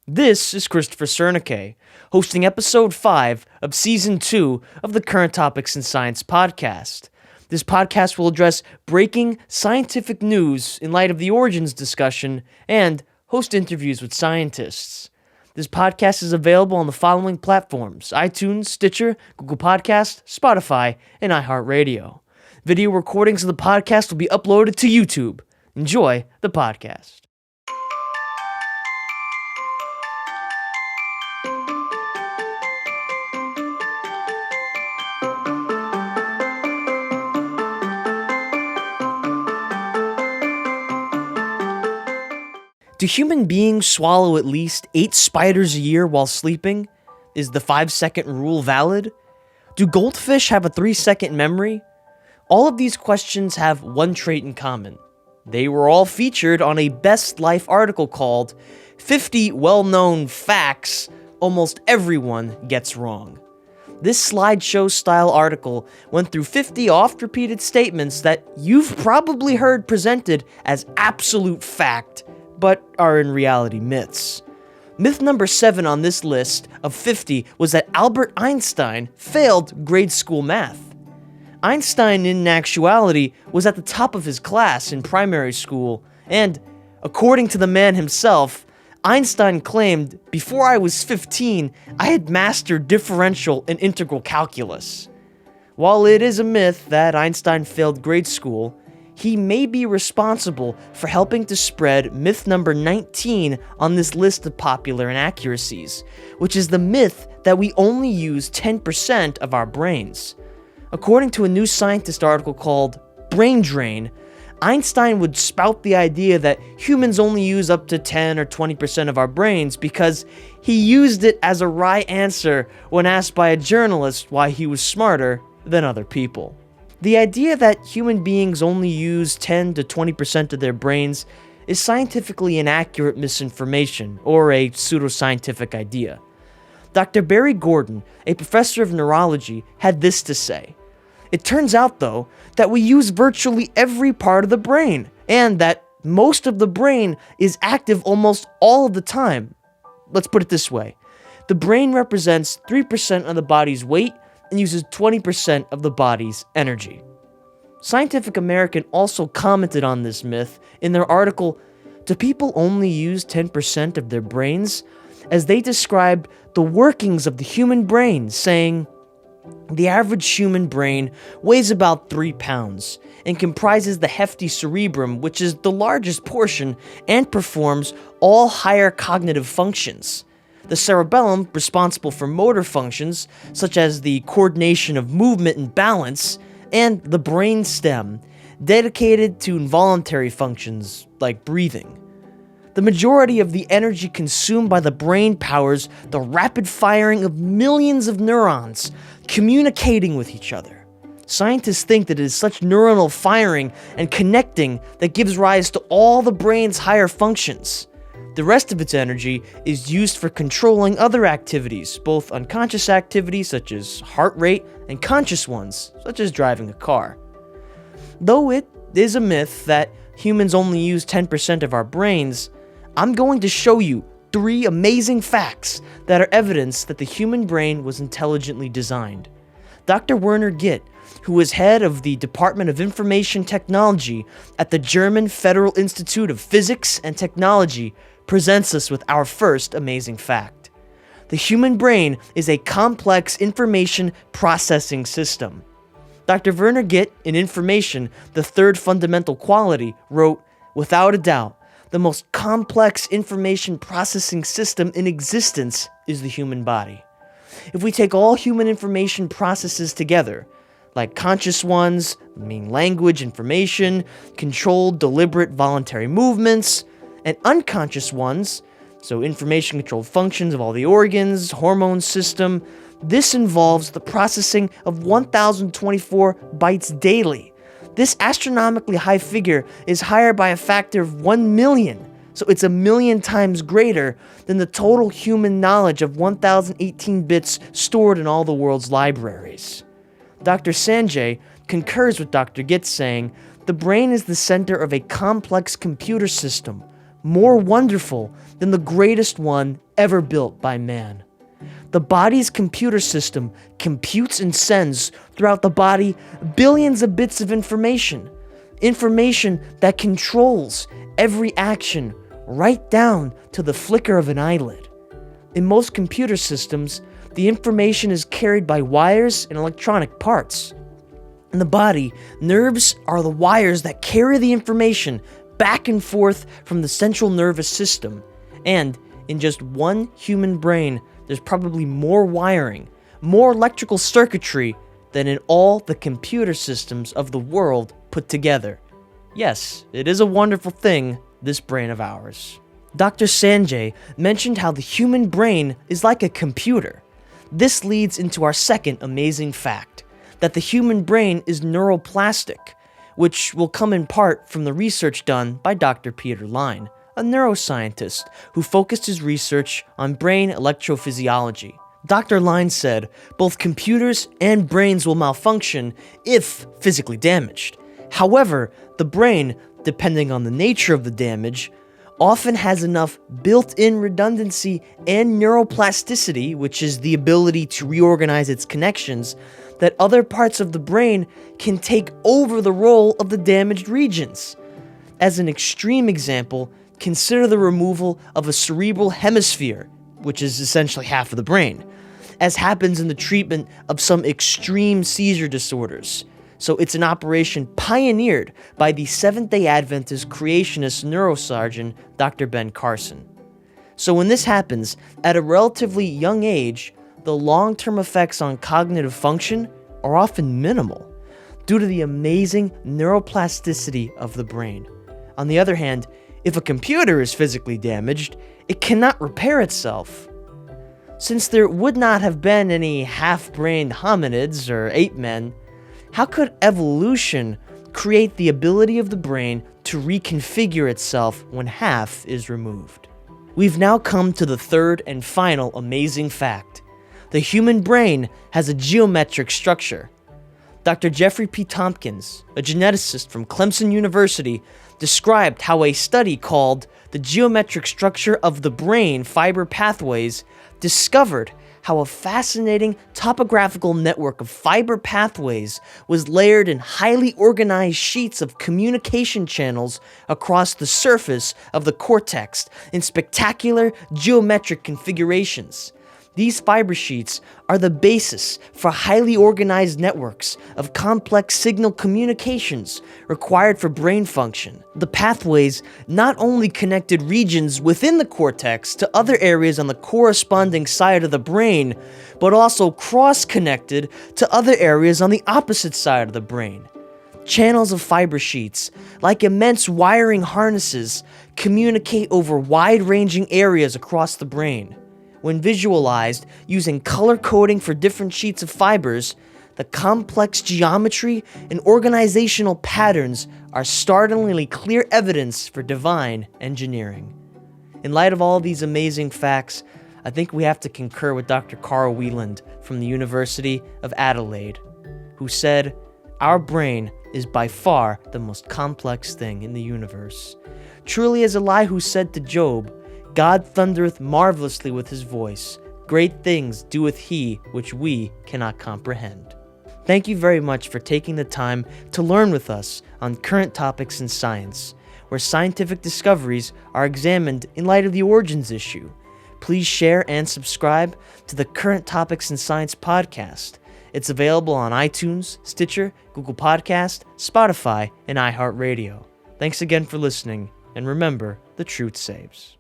This is Christopher Sernaque, hosting episode 5 of season 2 of the Current Topics in Science podcast. This podcast will address breaking scientific news in light of the origins discussion and host interviews with scientists. This podcast is available on the following platforms: iTunes, Stitcher, Google Podcast, Spotify, and iHeartRadio. Video recordings of the podcast will be uploaded to YouTube. Enjoy the podcast. Do human beings swallow at least 8 spiders a year while sleeping? Is the 5-second rule valid? Do goldfish have a 3-second memory? All of these questions have one trait in common. They were all featured on a Best Life article called 50 Well-Known Facts Almost Everyone Gets Wrong. This slideshow-style article went through 50 oft-repeated statements that you've probably heard presented as absolute fact, but are in reality myths. Myth number 7 on this list of 50 was that Albert Einstein failed grade school math. Einstein, in actuality, was at the top of his class in primary school, and, according to the man himself, Einstein claimed, "Before I was 15, I had mastered differential and integral calculus." While it is a myth that Einstein failed grade school, he may be responsible for helping to spread myth number 19 on this list of popular inaccuracies, which is the myth that we only use 10% of our brains. According to a New Scientist article called Brain Drain, Einstein would spout the idea that humans only use up to 10 or 20% of our brains because he used it as a wry answer when asked by a journalist why he was smarter than other people. The idea that human beings only use 10 to 20% of their brains is scientifically inaccurate misinformation, or a pseudoscientific idea. Dr. Barry Gordon, a professor of neurology, had this to say: "It turns out, though, that we use virtually every part of the brain, and that most of the brain is active almost all of the time. Let's put it this way. The brain represents 3% of the body's weight and uses 20% of the body's energy." Scientific American also commented on this myth in their article, "Do People Only Use 10% of Their Brains?" as they described the workings of the human brain, saying, "The average human brain weighs about 3 pounds and comprises the hefty cerebrum, which is the largest portion and performs all higher cognitive functions. The cerebellum, responsible for motor functions, such as the coordination of movement and balance, and the brain stem, dedicated to involuntary functions like breathing. The majority of the energy consumed by the brain powers the rapid firing of millions of neurons communicating with each other. Scientists think that it is such neuronal firing and connecting that gives rise to all the brain's higher functions. The rest of its energy is used for controlling other activities, both unconscious activities such as heart rate and conscious ones, such as driving a car." Though it is a myth that humans only use 10% of our brains, I'm going to show you 3 amazing facts that are evidence that the human brain was intelligently designed. Dr. Werner Gitt, who is head of the Department of Information Technology at the German Federal Institute of Physics and Technology, presents us with our first amazing fact. The human brain is a complex information processing system. Dr. Werner Gitt, in Information, the Third Fundamental Quality, wrote, "Without a doubt, the most complex information processing system in existence is the human body. If we take all human information processes together, like conscious ones, meaning language, information, controlled, deliberate, voluntary movements, and unconscious ones, so information-controlled functions of all the organs, hormone system, this involves the processing of 1,024 bytes daily. This astronomically high figure is higher by a factor of 1 million, so it's 1,000,000 times greater than the total human knowledge of 1,018 bits stored in all the world's libraries. Dr. Sanjay concurs with Dr. Gitt, saying, "The brain is the center of a complex computer system, more wonderful than the greatest one ever built by man. The body's computer system computes and sends throughout the body billions of bits of information that controls every action right down to the flicker of an eyelid. In most computer systems, the information is carried by wires and electronic parts. In the body, nerves are the wires that carry the information back and forth from the central nervous system. And in just one human brain, there's probably more wiring, more electrical circuitry than in all the computer systems of the world put together. Yes, it is a wonderful thing, this brain of ours. Dr. Sanjay mentioned how the human brain is like a computer. This leads into our second amazing fact, that the human brain is neuroplastic, which will come in part from the research done by Dr. Peter Line, a neuroscientist who focused his research on brain electrophysiology. Dr. Line said both computers and brains will malfunction if physically damaged. However, the brain, depending on the nature of the damage, often has enough built-in redundancy and neuroplasticity, which is the ability to reorganize its connections, that other parts of the brain can take over the role of the damaged regions. As an extreme example, consider the removal of a cerebral hemisphere, which is essentially half of the brain, as happens in the treatment of some extreme seizure disorders. So it's an operation pioneered by the Seventh-day Adventist creationist neurosurgeon, Dr. Ben Carson. So when this happens, at a relatively young age, the long-term effects on cognitive function are often minimal, due to the amazing neuroplasticity of the brain. On the other hand, if a computer is physically damaged, it cannot repair itself. Since there would not have been any half-brained hominids or ape men, how could evolution create the ability of the brain to reconfigure itself when half is removed? We've now come to the third and final amazing fact. The human brain has a geometric structure. Dr. Jeffrey P. Tompkins, a geneticist from Clemson University, described how a study called The Geometric Structure of the Brain Fiber Pathways discovered how a fascinating topographical network of fiber pathways was layered in highly organized sheets of communication channels across the surface of the cortex in spectacular geometric configurations. These fiber sheets are the basis for highly organized networks of complex signal communications required for brain function. The pathways not only connected regions within the cortex to other areas on the corresponding side of the brain, but also cross-connected to other areas on the opposite side of the brain. Channels of fiber sheets, like immense wiring harnesses, communicate over wide-ranging areas across the brain. When visualized using color coding for different sheets of fibers, the complex geometry and organizational patterns are startlingly clear evidence for divine engineering. In light of all these amazing facts, I think we have to concur with Dr. Carl Wieland from the University of Adelaide, who said, "Our brain is by far the most complex thing in the universe. Truly as Elihu said to Job, God thundereth marvelously with his voice. Great things doeth he which we cannot comprehend." Thank you very much for taking the time to learn with us on current topics in science, where scientific discoveries are examined in light of the origins issue. Please share and subscribe to the Current Topics in Science podcast. It's available on iTunes, Stitcher, Google Podcast, Spotify, and iHeartRadio. Thanks again for listening, and remember, the truth saves.